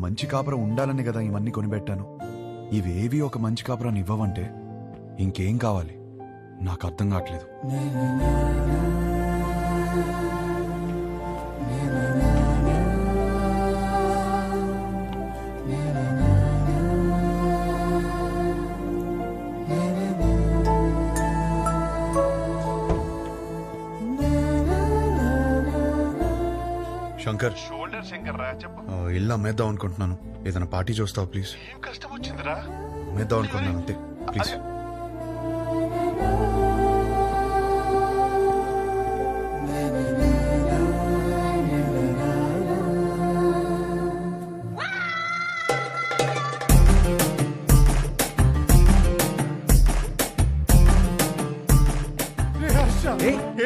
మంచి కాపురం ఉండాలని కదా ఇవన్నీ కొనిపెట్టాను. ఇవేవి ఒక మంచి కాపురాన్ని ఇవ్వవంటే ఇంకేం కావాలి నాకు అర్థం కావట్లేదు. శంకర్, షోల్డర్ శంకర్ రా, చెప్పు. ఇల్లు అమ్మేద్దాం అనుకుంటున్నాను. ఏదైనా పార్టీ చూస్తావు ప్లీజ్? ఏం కష్టం వచ్చిందిరా? అమ్మేద్దాం అనుకుంటున్నాను అంతే, ప్లీజ్.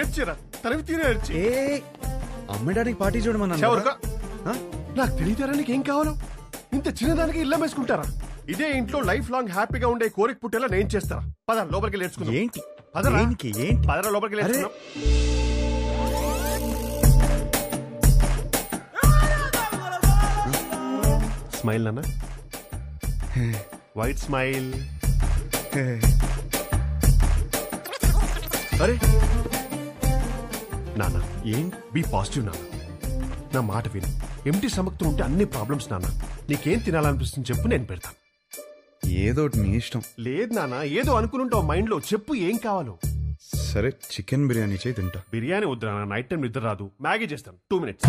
ఏడ్చిరా, తనవి తీరే ఏడ్చి. అమ్మడానికి పార్టీ చూడమన్నా. నాకు తెలియతారా నీకేం కావాలో? ఇంత చిన్నదానికి ఇల్లు వేసుకుంటారా? ఇదే ఇంట్లో లైఫ్ లాంగ్ హ్యాపీగా ఉండే కోరిక పుట్టేలా నేను చేస్తారా? పద లోపలికి లేచుకుందాం. ఏంటి పదరా లోపలికి లేచుకుందాం. స్మైల్ నాన్న, వైట్ స్మైల్. అరే నాన్న ఏం బీ పాజిటివ్ నాన్న, నా మాట విను. ఎంటీ స్టమక్ తో ఉంటే అన్ని ప్రాబ్లమ్స్ నాన్న. నీకేం తినాలనిపిస్తుంది చెప్పు, నేను పెడతాను. ఏదో నీ ఇష్టం. లేదు నాన్న, ఏదో అనుకుంటావు మైండ్ లో, చెప్పు ఏం కావాలో. సరే చికెన్ బిర్యానీ చేయి, తింటా. బిర్యానీ వద్దు నాన్న, నైట్ టైం నిద్ర రాదు. మ్యాగీ చేస్తాను, 2 minutes.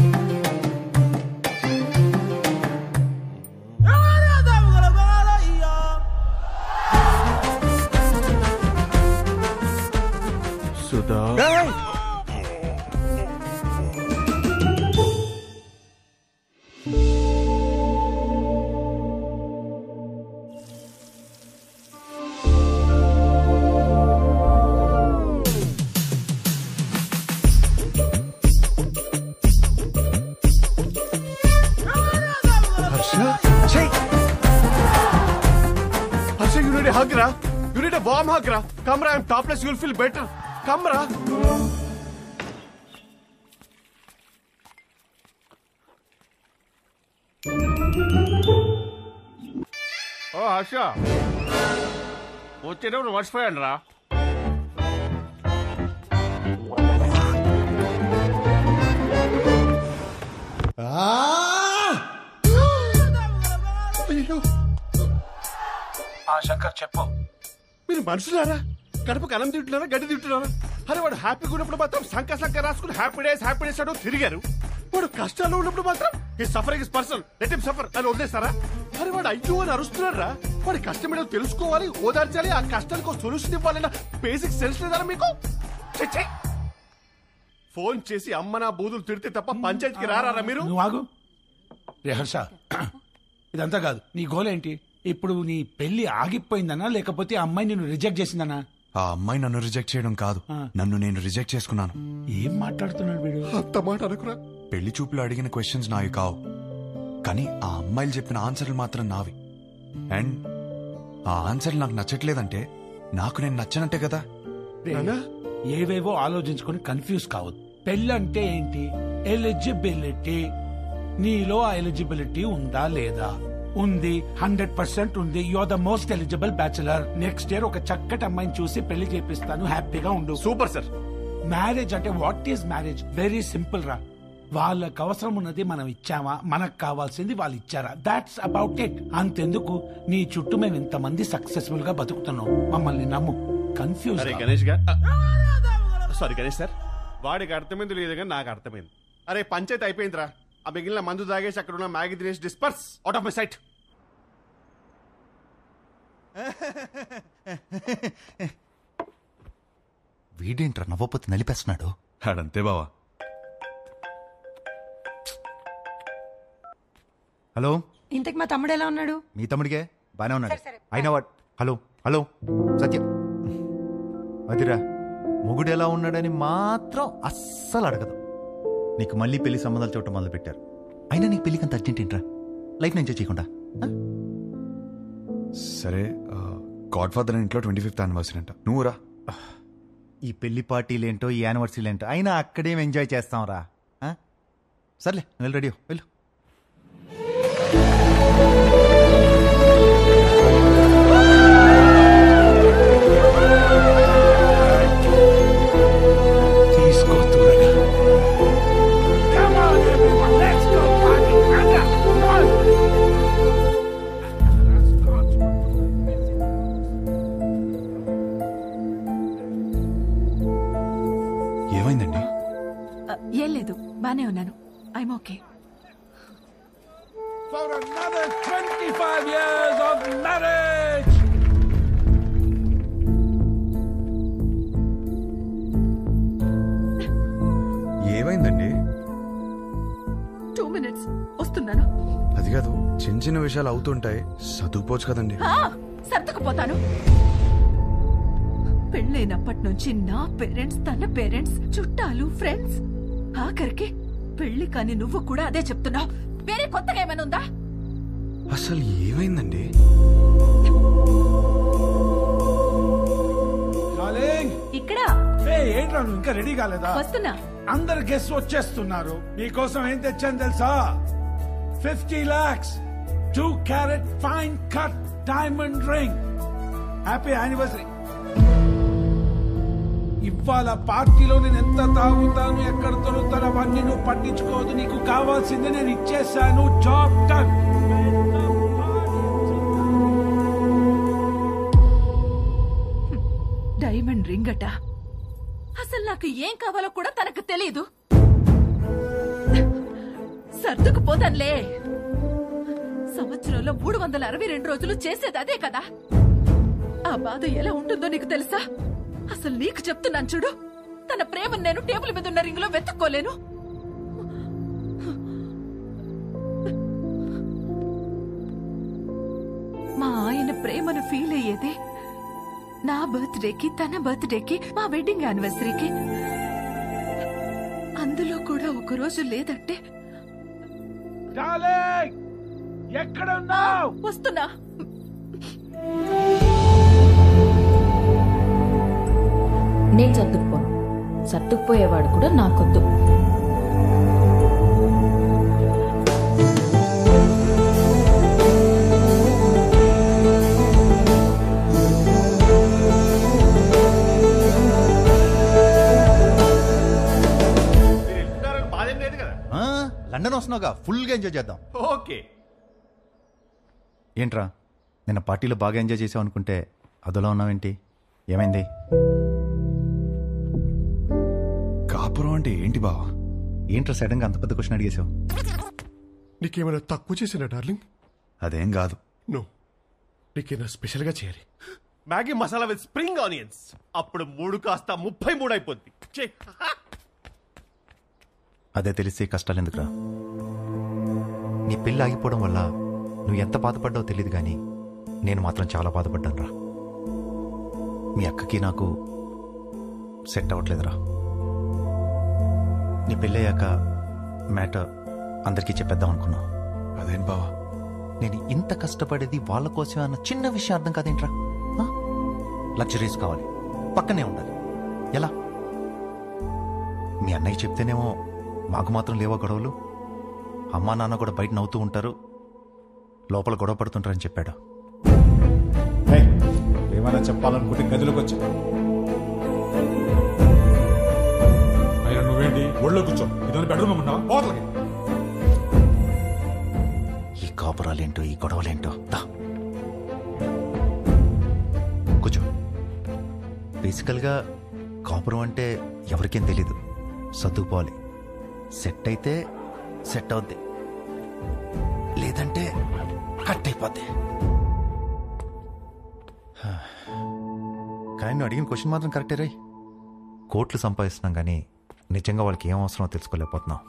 Sudha, you need a hug, ra? You need a warm hug, ra? Come, ra, I'm topless, you'll feel better. Come, ra. Oh, Harsha, వచ్చేటప్పుడు మర్చిపోయాను రా. శంకర్ చెప్పు. మీరు మనుషులారా? కడుపుకి అన్నం తింటున్నారా, గడ్డి తింటున్నారా? అరే వాడు హ్యాపీగా ఉన్నప్పుడు మాత్రం సంక రాసుకుని హ్యాపీ డేస్ అంటూ తిరిగారు. వాడు కష్టాల్లో ఉన్నప్పుడు మాత్రం ఈ suffering is personal, let him suffer అని వదిలేస్తారా? అరే వాడు అయ్యో అని అరుస్తున్నారా? వాడి కష్టం ఏంటో తెలుసుకోవాలి, ఓదార్చాలి, ఆ కష్టానికి సొల్యూషన్ ఇవ్వాలన్న బేసిక్ సెన్స్ లేదారా మీకు? ఫోన్ చేసి అమ్మ నా బూదులు తిడితే తప్ప పంచాయతీకి రారా మీరు? నువ్వు ఆగు. రే హర్ష, ఇదంతా కాదు. నీ గోల్ ఏంటి ఇప్పుడు? నీ పెళ్లి ఆగిపోయిందనా లేకపోతే ఆ అమ్మాయి నిన్ను రిజెక్ట్ చేసిందనా? ఆ అమ్మాయి నన్ను రిజెక్ట్ చేయడం కాదు, నన్ను నేను రిజెక్ట్ చేసుకున్నాను. ఏం మాట్లాడుతున్నాడు వీడు? అంత మాట అనుకురా. పెళ్లి చూపులు అడిగిన క్వశ్చన్స్ నావి కావు, కానీ ఆ అమ్మాయిలు చెప్పిన ఆన్సర్లు మాత్రం నావి. అండ్ ఆ ఆన్సర్లు నాకు నచ్చట్లేదంటే నాకు నేను నచ్చనంటే కదా. ఏవేవో ఆలోచించుకొని కన్ఫ్యూజ్ కావద్దు. పెళ్ళంటే ఏంటి? ఎలిజిబిలిటీ. నీలో ఆ ఎలిజిబిలిటీ ఉందా లేదా? ఉంది, 100% ఉంది. You are the most eligible bachelor. Next year ఒక చక్కటి అమ్మాయిని చూసి పెళ్లి చేపిస్తాను, హ్యాపీగా ఉండు. Super sir. మ్యారేజ్ అంటే what is marriage? Very simple రా. వాళ్ళకి అవసరం ఉన్నది మనం ఇచ్చామా, మనకు కావాల్సింది వాళ్ళు ఇచ్చారా, దాట్స్ అబౌట్ ఇట్. అంతెందుకు నీ చుట్టూ మేము ఇంతమంది సక్సెస్ఫుల్ గా బతుకుతున్నాం, మమ్మల్ని నమ్ము. కన్ఫ్యూజ్. గణేష్ గారు, సారీ గణేష్ సార్, వాడికి అర్థమైంది లేదు కానీ నాకు అర్థమైంది. అరే పంచాయతీ అయిపోయిందిరా. ఆ మిగిలిన మందు తాగేసి అక్కడ ఉన్న మ్యాగీ తినేసి disperse out of my sight. వీడేంట్రా నవ్వపోతే నలిపేస్తున్నాడు. అడంతే బావా. హలో, ఇంతకు మా తమ్ముడు ఎలా ఉన్నాడు? మీ తమ్ముడికే బానే ఉన్నాడు. అయినా వాడు హలో హలో సత్యం అదిరా, మొగుడు ఎలా ఉన్నాడని మాత్రం అస్సలు అడగదు. నీకు మళ్ళీ పెళ్లి సంబంధాలు చూడటం మొదలు పెట్టారు. అయినా నీకు పెళ్లికంత అర్జెంట్ ఏంట్రా? లైఫ్ ఎంజాయ్ చేయకుండా. సరే, గాడ్ ఫాదర్ ఇంట్లో 25th యానివర్సరీ అంట, నువ్వు రా. ఈ పెళ్లి పార్టీలేంటో ఈ యానివర్సరీలేంటో, అయినా అక్కడేం ఎంజాయ్ చేస్తాం రా. సర్లే, నువ్వు రెడీ వెళ్ళు. ఏమైందండి? ఏం లేదు, బానే ఉన్నాను. I'm okay. For another 25 years of marriage. ఏమైందండి? 2 minutes వస్తున్నాను. అది కాదు, చిన్న చిన్న విషయాలు అవుతుంటాయి, సర్దుకుపోవచ్చు కదండి. సర్దుకుపోతాను. పెళ్ళైనప్పటి నుంచి నా పేరెంట్స్, తన పేరెంట్స్, చుట్టాలు, ఫ్రెండ్స్, ఆఖరికి పెళ్లి కాని నువ్వు కూడా అదే చెప్తున్నావు. వేరే కొత్తగా ఏమైనా ఉందా? అసలు ఏమైందండి? ఇక్కడ ఏంట్రా నువ్వు ఇంకా రెడీ కాలేదా? వస్తున్నా. అందరు గెస్ట్ వచ్చేస్తున్నారు. నీకోసం ఏం తెచ్చాను తెలుసా? 50 lakhs 2 carat fine cut diamond ring. Happy anniversary. ఇవాళ పార్టీలో నేను ఎంత తాగుతాను, ఎక్కడ దొరుకుతాను అవన్నీ నువ్వు పట్టించుకోవద్దు. నీకు కావాల్సింది నేను ఇచ్చేసాను. Job done. డైమండ్ రింగ్ అట. అసలు నాకు ఏం కావాలో కూడా తనకు తెలీదు. సర్దుకుపోతానులే. సంవత్సరంలో 362 రోజులు చేసేది అదే కదా. ఆ బాధ ఎలా ఉంటుందో నీకు తెలుసా? అసలు నీకు చెప్తున్నాను చూడు, తన ప్రేమను నేను టేబుల్ మీద ఉన్న రింగ్ లో వెతుక్కోలేను. మా ఆయన ప్రేమను ఫీల్ అయ్యేదే నా బర్త్డేకి, తన బర్త్డేకి, మా వెడ్డింగ్ యానివర్సరీకి. అందులో కూడా ఒక రోజు లేదంటే ఎక్కడ ఉన్నావు? వస్తున్నా. నేను సర్దుకుపోను. సర్దుకుపోయేవాడు కూడా నాకొద్దు. లండన్ వస్తున్నావుగా, ఫుల్గా ఎంజాయ్ చేద్దాం. ఓకే. ఏంట్రా నిన్న పార్టీలో బాగా ఎంజాయ్ చేసావు అనుకుంటే అదోలా ఉన్నావేంటి? ఏమైంది? కాపురం అంటే ఏంటి బావా? ఏంట్రా సడన్గా అంత పెద్ద క్వశ్చన్ అడిగేసావు? నీకేమైనా తక్కువ చేసినా డార్లింగ్? అదేం కాదు. నో, నీకేమైనా స్పెషల్గా చేయాలి. Maggi masala with spring onions. అప్పుడు 3 కాస్త 33 అయిపోద్ది. అదే తెలిసి కష్టాలు ఎందుకురా? నీ పెళ్ళి ఆగిపోవడం వల్ల నువ్వు ఎంత బాధపడ్డావో తెలియదు కానీ నేను మాత్రం చాలా బాధపడ్డాను రా. మీ అక్కకి నాకు సెట్ అవ్వట్లేదురా. నీ పెళ్ళయ్యాక మ్యాటర్ అందరికీ చెప్పేద్దాం అనుకున్నా. అదేం బావా? నేను ఇంత కష్టపడేది వాళ్ళ కోసమే అన్న చిన్న విషయం అర్థం కాదేంట్రా? లగ్జరీస్ కావాలి, పక్కనే ఉండాలి. ఎలా? మీ అన్నయ్య చెప్తేనేమో మాకు మాత్రం లేవా గొడవలు? అమ్మా నాన్న కూడా బయట నవ్వుతూ ఉంటారు, లోపల గొడవ పడుతుంటారని చెప్పాడు. ఏమైనా చెప్పాలనుకుంటే గదిలోకి వచ్చా. అయినా నువ్వేంటి ఒళ్ళో కూర్చో? ఇదని బెడ్రూమ్ ఉన్నావా? పోతలకి. ఈ కాపురాలేంటో, ఈ గొడవలేంటో. కూర్చో. బేసికల్గా కాపురం అంటే ఎవరికేం తెలీదు. సర్దుకుపోవాలి. సెట్ అయితే సెట్ అవుద్ది, లేదంటే కట్ అయిపోద్ది. కానీ నువ్వు అడిగిన క్వశ్చన్ మాత్రం కరెక్టే రై. కోట్లు సంపాదిస్తున్నాం కానీ నిజంగా వాళ్ళకి ఏం అవసరమో తెలుసుకోలేకపోతున్నాం.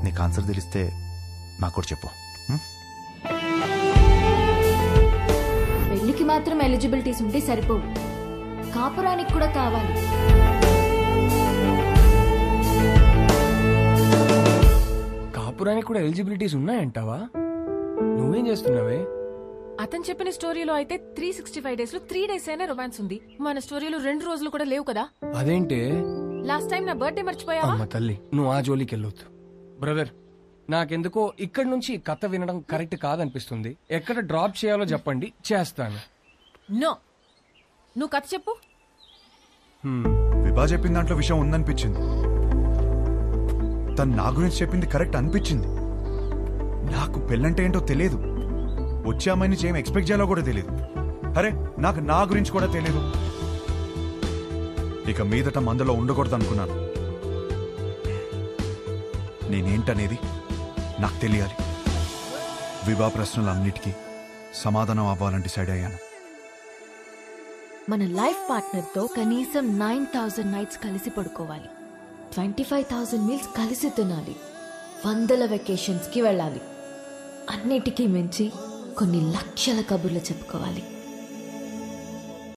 నీకు ఆన్సర్ తెలిస్తే నాకు కూడా చెప్పు. పెళ్లికి మాత్రం ఎలిజిబిలిటీస్ ఉంటే సరిపోవు, కాపురానికి కూడా కావాలి. కాపురానికి కూడా ఎలిజిబిలిటీస్ ఉన్నాయంటావా? నువ్వేం చేస్తున్నావే? అతను చెప్పిన స్టోరీలో అయితే 365 days లో 3 days అయినా రొమాన్స్ ఉంది. మన స్టోరీలో 2 రోజులు కూడా లేవు కదా. అదేంటే? లాస్ట్ టైం నా బర్త్డే మర్చిపోయావా? అమ్మ తల్లి, నువ్వు ఆ జోలికి వెళ్ళొద్దు. బ్రదర్, నాకెందుకో ఇక్కడి నుంచి కథ వినడం కరెక్ట్ కాదనిపిస్తుంది. ఎక్కడ డ్రాప్ చేయాలో చెప్పండి, చేస్తాను. నో, నువ్వు కథ చెప్పు. విభా చెప్పిన దాంట్లో విషయం ఉందనిపించింది. తను నా గురించి చెప్పింది కరెక్ట్ అనిపించింది. నాకు పెళ్ళంటే ఏంటో తెలియదు, వచ్చే అమ్మాయి నుంచి ఏం ఎక్స్పెక్ట్ చేయాలో కూడా తెలియదు. అరే నాకు నా గురించి కూడా తెలియదు. ఇక మీదట మందులో ఉండకూడదు అనుకున్నాను. నేనేంటనేది నాకు తెలియాలి. వివాహ ప్రశ్నలన్నిటికీ సమాధానం అవ్వాలని డిసైడ్ అయ్యాను. మన లైఫ్ పార్ట్నర్ తో కనీసం 9,000 నైట్స్ కలిసి పడుకోవాలి, 25,000 మీల్స్ కలిసి తినాలి, 100 వెకేషన్స్ కి వెళ్ళాలి, అన్నిటికీ మించి కొన్ని లక్షల కబుర్లు చెప్పుకోవాలి.